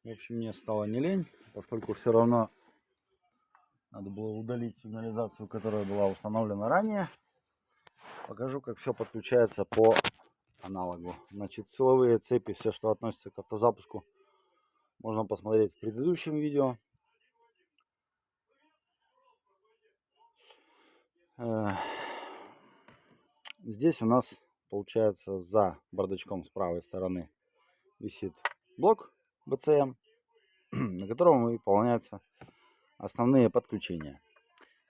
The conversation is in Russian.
В общем, мне стало не лень, поскольку все равно надо было удалить сигнализацию, которая была установлена ранее. Покажу, как все подключается по аналогу. Значит, силовые цепи, все, что относится к автозапуску, можно посмотреть в предыдущем видео. Здесь у нас, получается, за бардачком с правой стороны висит блок BCM, на котором выполняются основные подключения.